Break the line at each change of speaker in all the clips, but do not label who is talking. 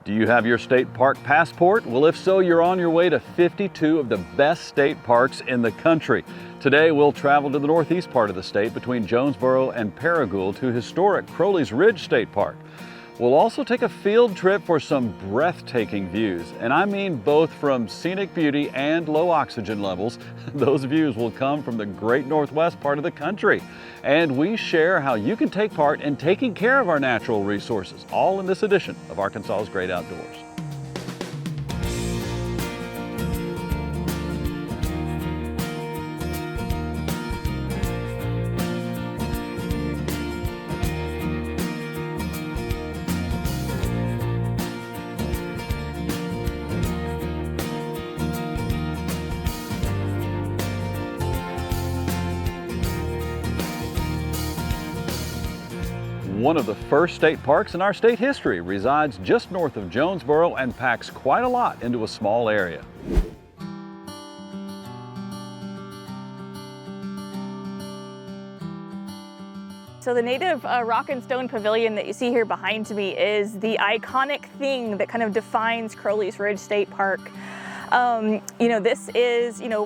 Do you have your state park passport? Well, if so, you're on your way to 52 of the best state parks in the country. Today, we'll travel to the northeast part of the state between Jonesboro and Paragould to historic Crowley's Ridge State Park. We'll also take a field trip for some breathtaking views, and I mean both from scenic beauty and low oxygen levels. Those views will come from the great northwest part of the country. And we share how you can take part in taking care of our natural resources, all in this edition of Arkansas's Great Outdoors. One of the first state parks in our state history resides just north of Jonesboro and packs quite a lot into a small area.
So the native rock and stone pavilion that you see here behind me is the iconic thing that kind of defines Crowley's Ridge State Park.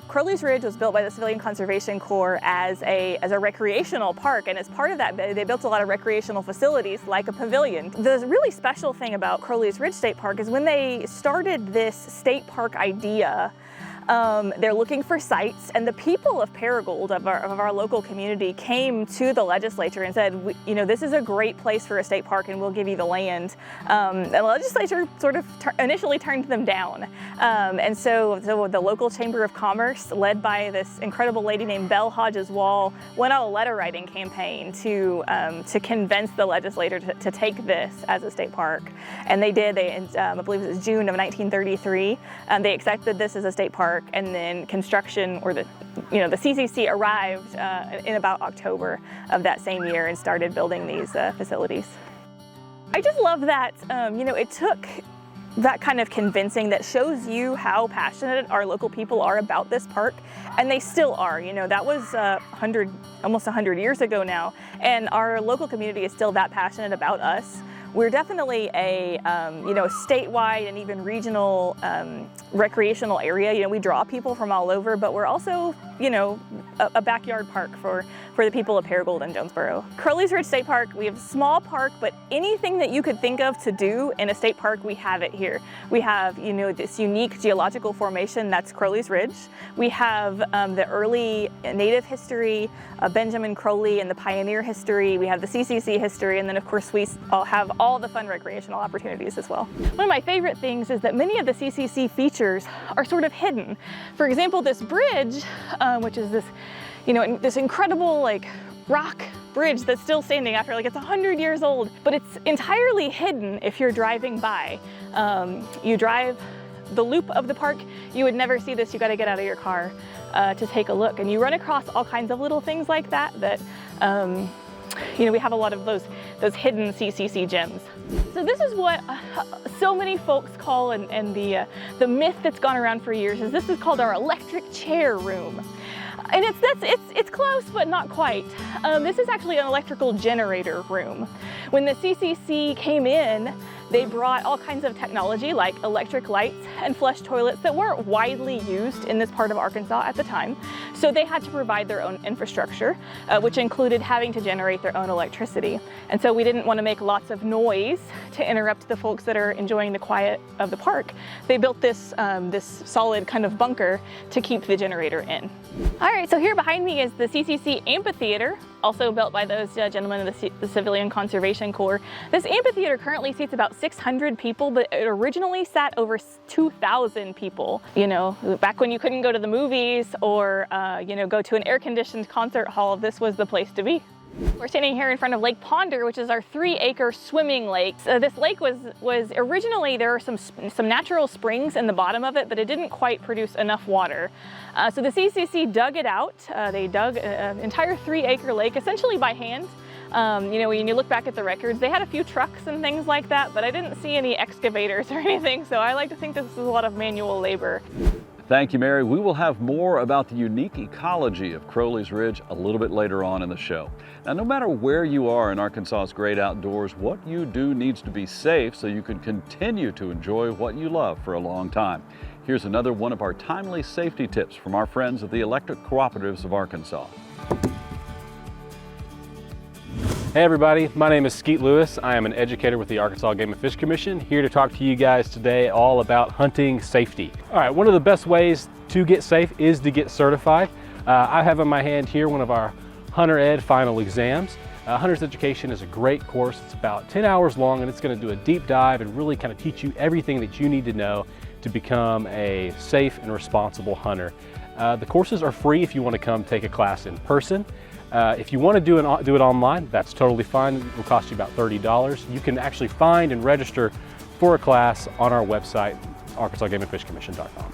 Crowley's Ridge was built by the Civilian Conservation Corps as a recreational park, and as part of that, they built a lot of recreational facilities like a pavilion. The really special thing about Crowley's Ridge State Park is when they started this state park idea, they're looking for sites, and the people of Paragould, of our local community, came to the legislature and said, this is a great place for a state park and we'll give you the land. The legislature sort of initially turned them down. And so the local Chamber of Commerce, led by this incredible lady named Belle Hodges Wall, went on a letter writing campaign to convince the legislature to take this as a state park. And they did. I believe it was June of 1933. They accepted this as a state park. And then construction, or the CCC, arrived in about October of that same year and started building these facilities. I just love that, it took that kind of convincing that shows you how passionate our local people are about this park, and they still are. That was almost 100 years ago now, and our local community is still that passionate about us. We're definitely a statewide and even regional recreational area. We draw people from all over, but we're also, a backyard park for the people of Paragould and Jonesboro. Crowley's Ridge State Park, we have a small park, but anything that you could think of to do in a state park, we have it here. We have, this unique geological formation that's Crowley's Ridge. We have the early native history, Benjamin Crowley and the pioneer history. We have the CCC history, and then of course we all have all the fun recreational opportunities as well. One of my favorite things is that many of the CCC features are sort of hidden. For example, this bridge, which is this, this incredible rock bridge that's still standing after it's 100 years old, but it's entirely hidden if you're driving by. You drive the loop of the park, you would never see this. You got to get out of your car to take a look, and you run across all kinds of little things like that we have a lot of those hidden CCC gems. So this is what so many folks call, and the myth that's gone around for years is this is called our electric chair room. And it's close, but not quite. This is actually an electrical generator room. When the CCC came in, they brought all kinds of technology like electric lights and flush toilets that weren't widely used in this part of Arkansas at the time. So they had to provide their own infrastructure, which included having to generate their own electricity. And so we didn't want to make lots of noise to interrupt the folks that are enjoying the quiet of the park. They built this solid kind of bunker to keep the generator in. All right, so here behind me is the CCC amphitheater, also built by those gentlemen of the Civilian Conservation Corps. This amphitheater currently seats about 600 people, but it originally sat over 2,000 people. Back when you couldn't go to the movies or go to an air-conditioned concert hall, this was the place to be. We're standing here in front of Lake Ponder, which is our 3-acre swimming lake. This lake was originally, there are some natural springs in the bottom of it, but it didn't quite produce enough water. So the CCC dug it out. They dug an entire 3-acre lake, essentially by hand. When you look back at the records, they had a few trucks and things like that, but I didn't see any excavators or anything, so I like to think this is a lot of manual labor.
Thank you, Mary. We will have more about the unique ecology of Crowley's Ridge a little bit later on in the show. Now, no matter where you are in Arkansas's great outdoors, what you do needs to be safe so you can continue to enjoy what you love for a long time. Here's another one of our timely safety tips from our friends at the Electric Cooperatives of Arkansas.
Hey everybody, my name is Skeet Lewis. I am an educator with the Arkansas Game and Fish Commission, here to talk to you guys today all about hunting safety. All right, one of the best ways to get safe is to get certified. I have in my hand here one of our Hunter Ed final exams. Hunter's Education is a great course. It's about 10 hours long, and it's going to do a deep dive and really kind of teach you everything that you need to know to become a safe and responsible hunter. The courses are free if you want to come take a class in person. If you want to do it online, that's totally fine. It will cost you about $30. You can actually find and register for a class on our website, arkansasgameandfishcommission.com.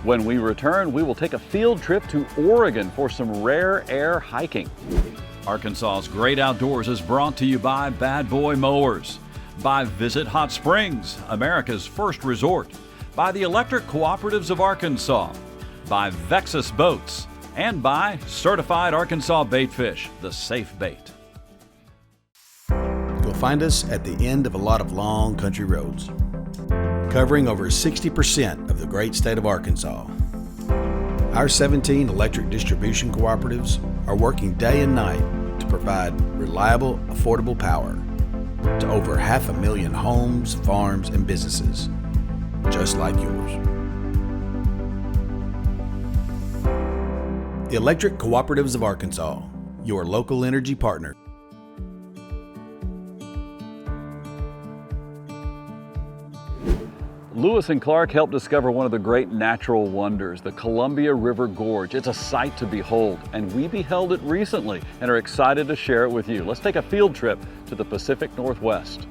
When we return, we will take a field trip to Oregon for some rare air hiking. Arkansas's great outdoors is brought to you by Bad Boy Mowers, by Visit Hot Springs, America's first resort, by the Electric Cooperatives of Arkansas, by Vexus Boats, and by Certified Arkansas Baitfish, the safe bait.
You'll find us at the end of a lot of long country roads, covering over 60% of the great state of Arkansas. Our 17 electric distribution cooperatives are working day and night to provide reliable, affordable power to over 500,000 homes, farms, and businesses, just like yours. The Electric Cooperatives of Arkansas, your local energy partner.
Lewis and Clark helped discover one of the great natural wonders, the Columbia River Gorge. It's a sight to behold, and we beheld it recently and are excited to share it with you. Let's take a field trip to the Pacific Northwest.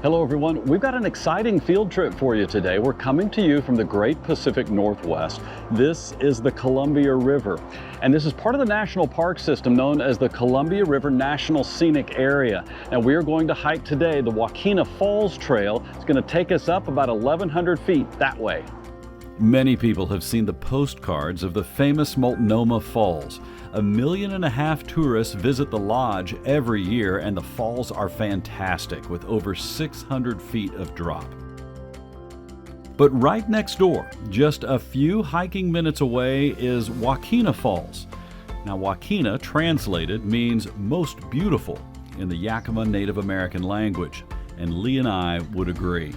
Hello everyone, we've got an exciting field trip for you today. We're coming to you from the great Pacific Northwest. This is the Columbia River, and this is part of the national park system known as the Columbia River National Scenic Area. Now we are going to hike today the Joaquina Falls Trail. It's going to take us up about 1,100 feet that way. Many people have seen the postcards of the famous Multnomah Falls. 1.5 million tourists visit the lodge every year, and the falls are fantastic with over 600 feet of drop. But right next door, just a few hiking minutes away, is Joaquina Falls. Now Joaquina, translated, means most beautiful in the Yakima Native American language, and Lee and I would agree.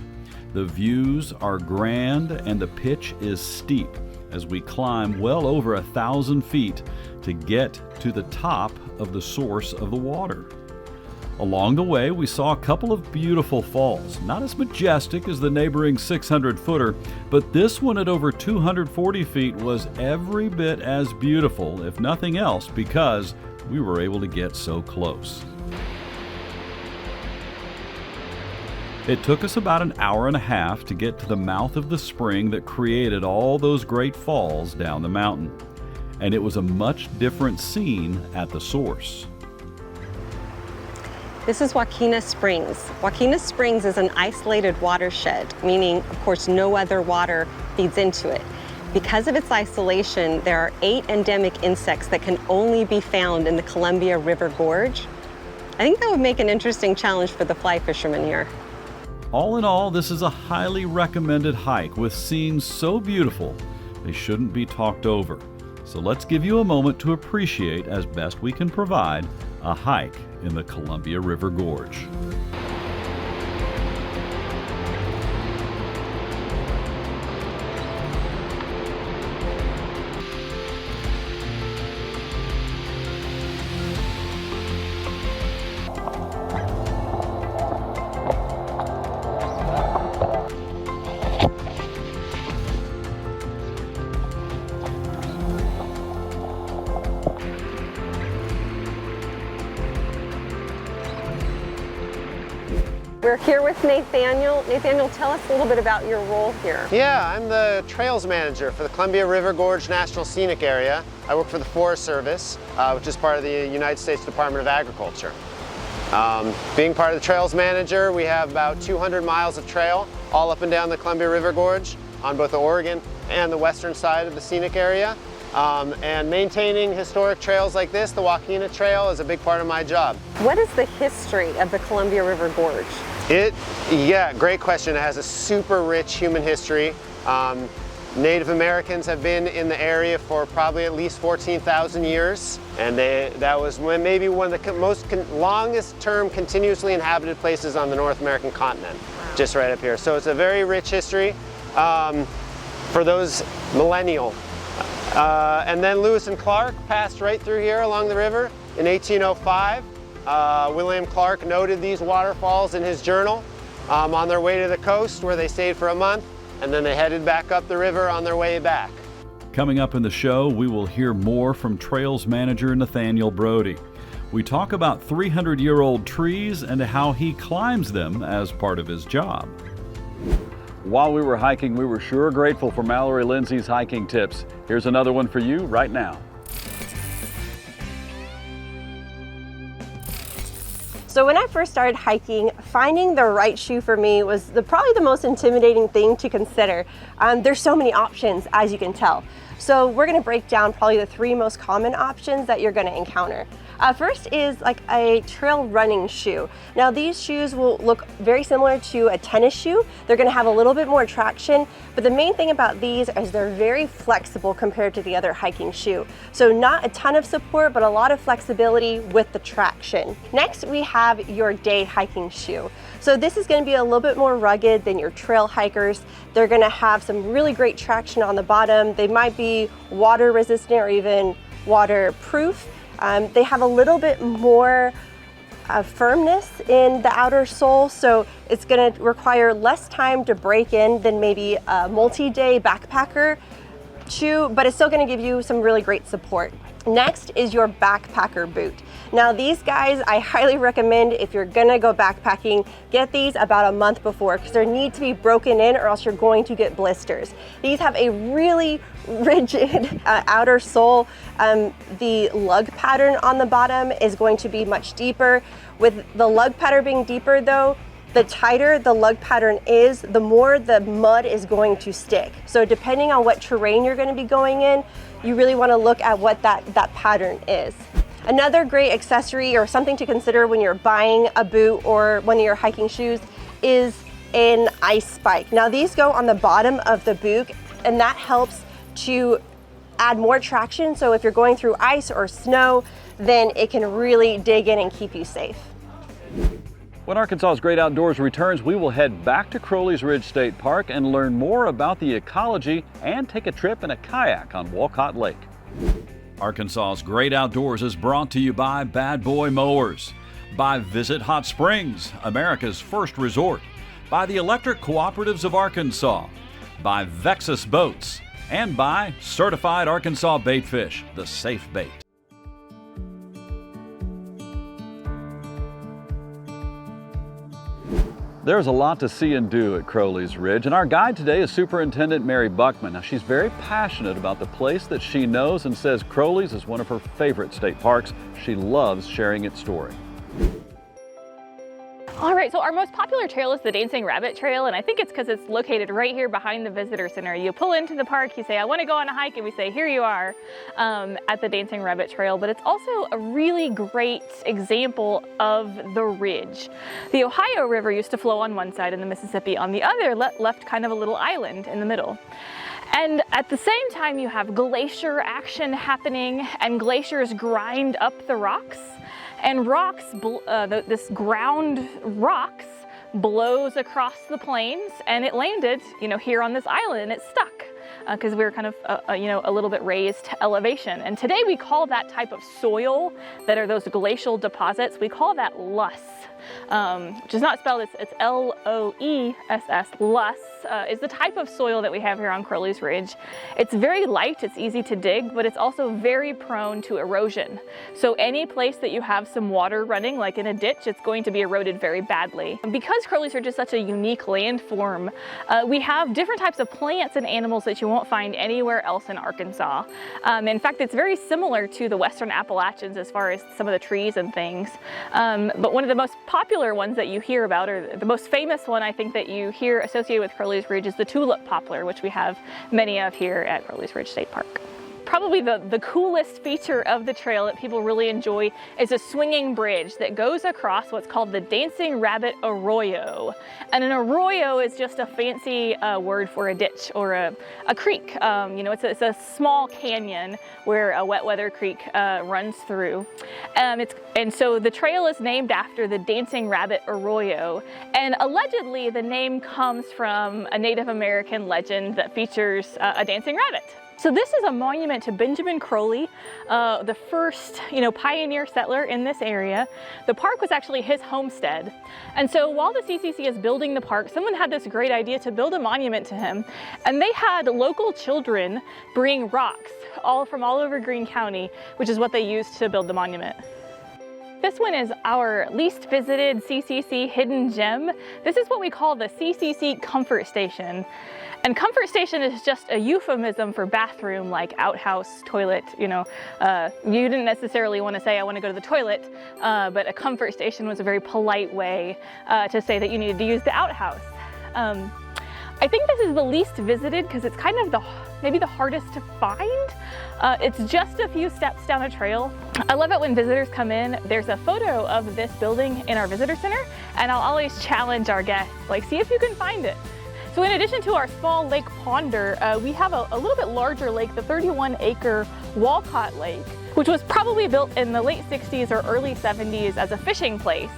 The views are grand and the pitch is steep as we climb well over 1,000 feet to get to the top of the source of the water. Along the way, we saw a couple of beautiful falls, not as majestic as the neighboring 600-footer, but this one at over 240 feet was every bit as beautiful, if nothing else, because we were able to get so close. It took us about an hour and a half to get to the mouth of the spring that created all those great falls down the mountain. And it was a much different scene at the source.
This is Joaquina Springs. Joaquina Springs is an isolated watershed, meaning, of course, no other water feeds into it. Because of its isolation, there are 8 endemic insects that can only be found in the Columbia River Gorge. I think that would make an interesting challenge for the fly fishermen here.
All in all, this is a highly recommended hike with scenes so beautiful they shouldn't be talked over. So let's give you a moment to appreciate, as best we can provide, a hike in the Columbia River Gorge.
We're here with Nathaniel. Nathaniel, tell us a little bit about your role here.
Yeah, I'm the trails manager for the Columbia River Gorge National Scenic Area. I work for the Forest Service, which is part of the United States Department of Agriculture. Being part of the trails manager, we have about 200 miles of trail all up and down the Columbia River Gorge on both the Oregon and the western side of the scenic area. And maintaining historic trails like this, the Joaquina Trail, is a big part of my job.
What is the history of the Columbia River Gorge?
Yeah, great question. It has a super rich human history. Native Americans have been in the area for probably at least 14,000 years, and that was maybe one of the longest term continuously inhabited places on the North American continent, just right up here. So it's a very rich history for those millennial. And then Lewis and Clark passed right through here along the river in 1805. William Clark noted these waterfalls in his journal on their way to the coast, where they stayed for a month, and then they headed back up the river on their way back.
Coming up in the show, we will hear more from Trails Manager Nathaniel Brody. We talk about 300-year-old trees and how he climbs them as part of his job. While we were hiking, we were sure grateful for Mallory Lindsay's hiking tips. Here's another one for you right now.
So when I first started hiking, finding the right shoe for me was probably the most intimidating thing to consider. There's so many options, as you can tell. So we're gonna break down probably the 3 most common options that you're gonna encounter. First is like a trail running shoe. Now these shoes will look very similar to a tennis shoe. They're gonna have a little bit more traction, but the main thing about these is they're very flexible compared to the other hiking shoe. So not a ton of support, but a lot of flexibility with the traction. Next, we have your day hiking shoe. So this is gonna be a little bit more rugged than your trail hikers. They're gonna have some really great traction on the bottom. They might be water resistant or even waterproof. They have a little bit more firmness in the outer sole, so it's going to require less time to break in than maybe a multi-day backpacker shoe, but it's still going to give you some really great support. Next is your backpacker boot. Now these guys, I highly recommend if you're gonna go backpacking, get these about a month before, because they need to be broken in or else you're going to get blisters. These have a really rigid outer sole. The lug pattern on the bottom is going to be much deeper. With the lug pattern being deeper though, the tighter the lug pattern is, the more the mud is going to stick. So depending on what terrain you're gonna be going in, you really wanna look at what that pattern is. Another great accessory or something to consider when you're buying a boot or one of your hiking shoes is an ice spike. Now these go on the bottom of the boot, and that helps to add more traction. So if you're going through ice or snow, then it can really dig in and keep you safe.
When Arkansas's Great Outdoors returns, we will head back to Crowley's Ridge State Park and learn more about the ecology and take a trip in a kayak on Walcott Lake. Arkansas's Great Outdoors is brought to you by Bad Boy Mowers, by Visit Hot Springs, America's first resort, by the Electric Cooperatives of Arkansas, by Vexus Boats, and by Certified Arkansas Baitfish, the safe bait. There's a lot to see and do at Crowley's Ridge, and our guide today is Superintendent Mary Buckman. Now, she's very passionate about the place that she knows and says Crowley's is one of her favorite state parks. She loves sharing its story.
All right, so our most popular trail is the Dancing Rabbit Trail, and I think it's because it's located right here behind the visitor center. You pull into the park, you say, I want to go on a hike, and we say, here you are at the Dancing Rabbit Trail, but it's also a really great example of the ridge. The Ohio River used to flow on one side and the Mississippi on the other, left kind of a little island in the middle. And at the same time, you have glacier action happening, and glaciers grind up the rocks. And rocks, this ground rocks blows across the plains, and it landed, here on this island, and it stuck. because we were kind of a little bit raised elevation. And today we call that type of soil that are those glacial deposits, we call that loess. Which is not spelled, it's L-O-E-S-S, loess, is the type of soil that we have here on Crowley's Ridge. It's very light, it's easy to dig, but it's also very prone to erosion. So any place that you have some water running, like in a ditch, it's going to be eroded very badly. Because Crowley's Ridge is such a unique landform, we have different types of plants and animals that you won't find anywhere else in Arkansas. In fact, it's very similar to the Western Appalachians as far as some of the trees and things. But one of the most popular ones that you hear about, or the most famous one I think that you hear associated with Crowley's Ridge, is the tulip poplar, which we have many of here at Crowley's Ridge State Park. Probably the coolest feature of the trail that people really enjoy is a swinging bridge that goes across what's called the Dancing Rabbit Arroyo. And an arroyo is just a fancy word for a ditch or a creek. It's a small canyon where a wet weather creek runs through. And so the trail is named after the Dancing Rabbit Arroyo. And allegedly the name comes from a Native American legend that features a dancing rabbit. So this is a monument to Benjamin Crowley, the first, pioneer settler in this area. The park was actually his homestead. And so while the CCC is building the park, someone had this great idea to build a monument to him. And they had local children bring rocks from all over Greene County, which is what they used to build the monument. This one is our least visited CCC hidden gem. This is what we call the CCC Comfort Station. And comfort station is just a euphemism for bathroom, like outhouse, toilet. You didn't necessarily want to say, I want to go to the toilet, but a comfort station was a very polite way to say that you needed to use the outhouse. I think this is the least visited because it's kind of maybe the hardest to find. It's just a few steps down a trail. I love it when visitors come in. There's a photo of this building in our visitor center, and I'll always challenge our guests, see if you can find it. So in addition to our small lake ponder, we have a little bit larger lake, the 31-acre Walcott Lake, which was probably built in the late 60s or early 70s as a fishing place.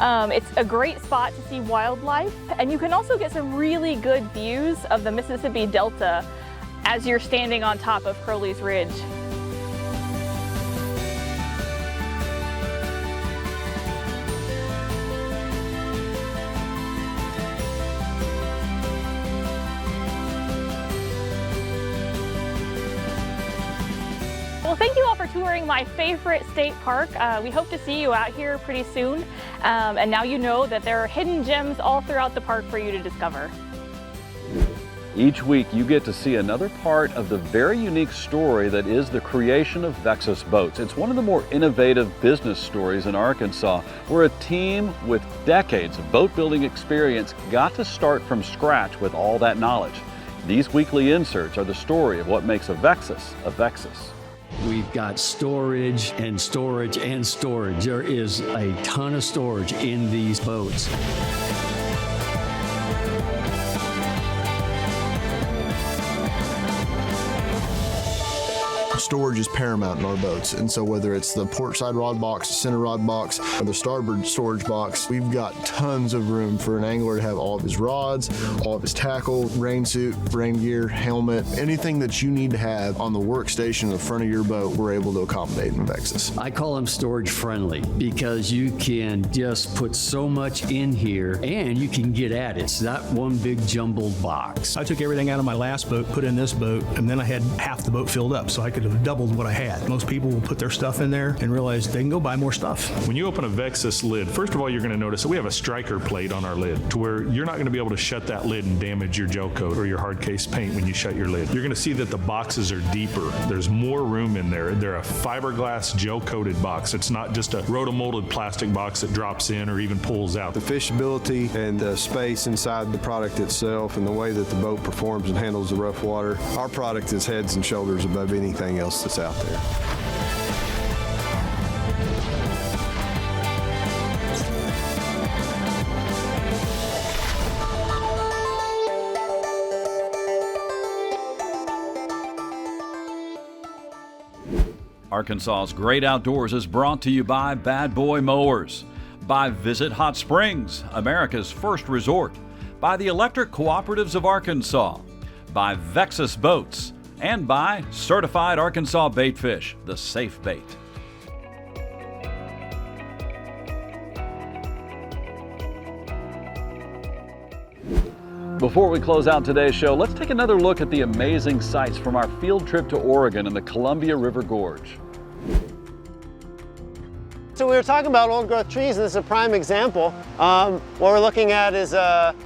It's a great spot to see wildlife, and you can also get some really good views of the Mississippi Delta as you're standing on top of Crowley's Ridge. Well, thank you all for touring my favorite state park. We hope to see you out here pretty soon. And now you know that there are hidden gems all throughout the park for you to discover.
Each week you get to see another part of the very unique story that is the creation of Vexus Boats. It's one of the more innovative business stories in Arkansas, where a team with decades of boat building experience got to start from scratch with all that knowledge. These weekly inserts are the story of what makes a Vexus a Vexus.
We've got storage and storage and storage. There is a ton of storage in these boats.
Storage is paramount in our boats, and so whether it's the port side rod box, center rod box, or the starboard storage box, we've got tons of room for an angler to have all of his rods, all of his tackle, rain suit, rain gear, helmet, anything that you need to have on the workstation in the front of your boat, we're able to accommodate in Vexus.
I call them storage friendly because you can just put so much in here and you can get at it. It's not one big jumbled box.
I took everything out of my last boat, put in this boat, and then I had half the boat filled up, so I could have doubled what I had. Most people will put their stuff in there and realize they can go buy more stuff.
When you open a Vexus lid, first of all, you're going to notice that we have a striker plate on our lid to where you're not going to be able to shut that lid and damage your gel coat or your hard case paint when you shut your lid. You're going to see that the boxes are deeper. There's more room in there. They're a fiberglass gel coated box. It's not just a rotomolded plastic box that drops in or even pulls out.
The fishability and the space inside the product itself and the way that the boat performs and handles the rough water, our product is heads and shoulders above anything else that's out there.
Arkansas's Great Outdoors is brought to you by Bad Boy Mowers, by Visit Hot Springs, America's first resort, by the Electric Cooperatives of Arkansas, by Vexus Boats, and by Certified Arkansas Baitfish, the safe bait. Before we close out today's show, let's take another look at the amazing sights from our field trip to Oregon in the Columbia River Gorge.
So we were talking about old growth trees, and this is a prime example. What we're looking at is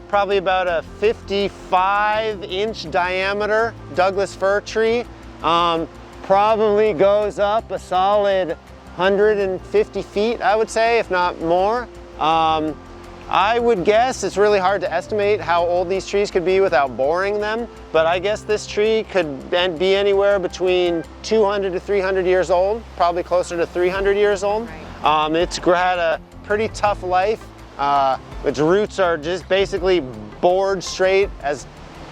probably about a 55-inch diameter Douglas fir tree. Probably goes up a solid 150 feet, I would say, if not more. I would guess it's really hard to estimate how old these trees could be without boring them, but I guess this tree could be anywhere between 200 to 300 years old, probably closer to 300 years old. Right. It's had a pretty tough life. Its roots are just basically bored straight as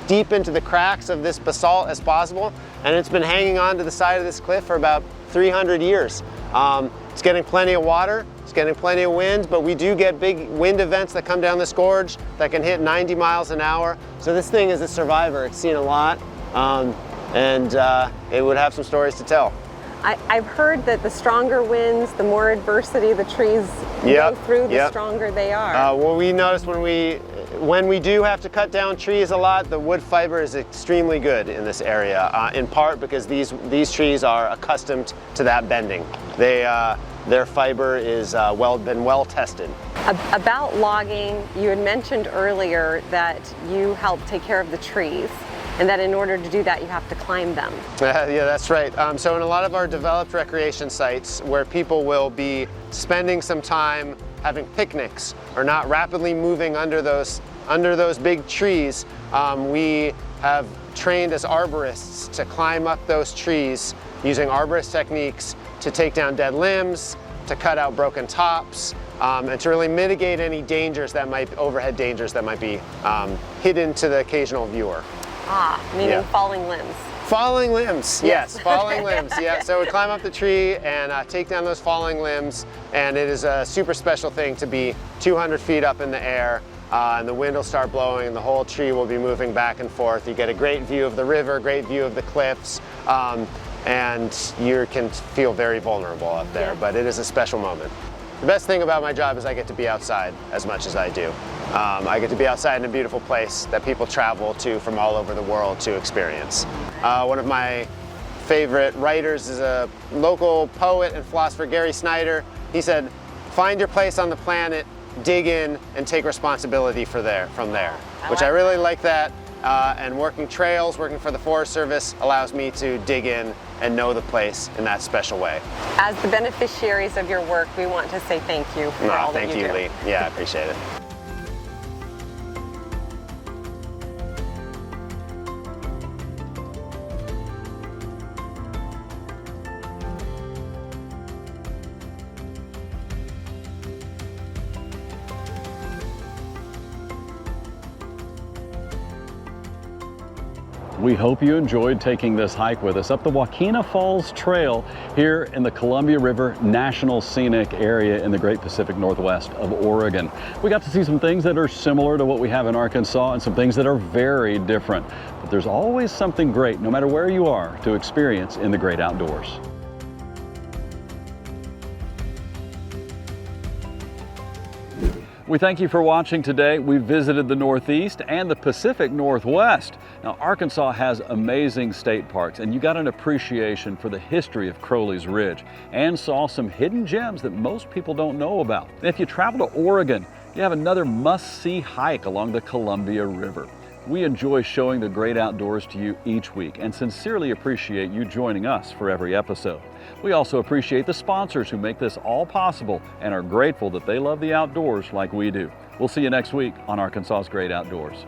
deep into the cracks of this basalt as possible, and it's been hanging on to the side of this cliff for about 300 years. It's getting plenty of water. It's getting plenty of wind, but we do get big wind events that come down this gorge that can hit 90 miles an hour. So this thing is a survivor. It's seen a lot, and it would have some stories to tell.
I've heard that the stronger winds, the more adversity the trees go through, the stronger they are.
Well, we noticed when we do have to cut down trees a lot, the wood fiber is extremely good in this area, in part because these trees are accustomed to that bending. Their fiber is been well tested.
About logging, you had mentioned earlier that you help take care of the trees, and that in order to do that you have to climb them.
Yeah, that's right. So in a lot of our developed recreation sites where people will be spending some time having picnics or not rapidly moving under those big trees, we have trained as arborists to climb up those trees using arborist techniques to take down dead limbs, to cut out broken tops, and to really mitigate any overhead dangers that might be hidden to the occasional viewer.
Meaning falling limbs.
Falling limbs, yes, falling limbs, yeah. So we climb up the tree and take down those falling limbs, and it is a super special thing to be 200 feet up in the air, and the wind will start blowing and the whole tree will be moving back and forth. You get a great view of the river, great view of the cliffs, and you can feel very vulnerable up there, but it is a special moment. The best thing about my job is I get to be outside as much as I do. I get to be outside in a beautiful place that people travel to from all over the world to experience. One of my favorite writers is a local poet and philosopher, Gary Snyder. He said, "Find your place on the planet, dig in, and take responsibility from there." Which I really like that. And working trails, working for the Forest Service allows me to dig in and know the place in that special way.
As the beneficiaries of your work, we want to say thank you for all that you do.
Thank you, Lee. Yeah, I appreciate it.
We hope you enjoyed taking this hike with us up the Waukena Falls Trail here in the Columbia River National Scenic Area in the Great Pacific Northwest of Oregon. We got to see some things that are similar to what we have in Arkansas and some things that are very different. But there's always something great, no matter where you are, to experience in the great outdoors. We thank you for watching today. We visited the Northeast and the Pacific Northwest. Now, Arkansas has amazing state parks, and you got an appreciation for the history of Crowley's Ridge and saw some hidden gems that most people don't know about. And if you travel to Oregon, you have another must-see hike along the Columbia River. We enjoy showing the great outdoors to you each week and sincerely appreciate you joining us for every episode. We also appreciate the sponsors who make this all possible and are grateful that they love the outdoors like we do. We'll see you next week on Arkansas's Great Outdoors.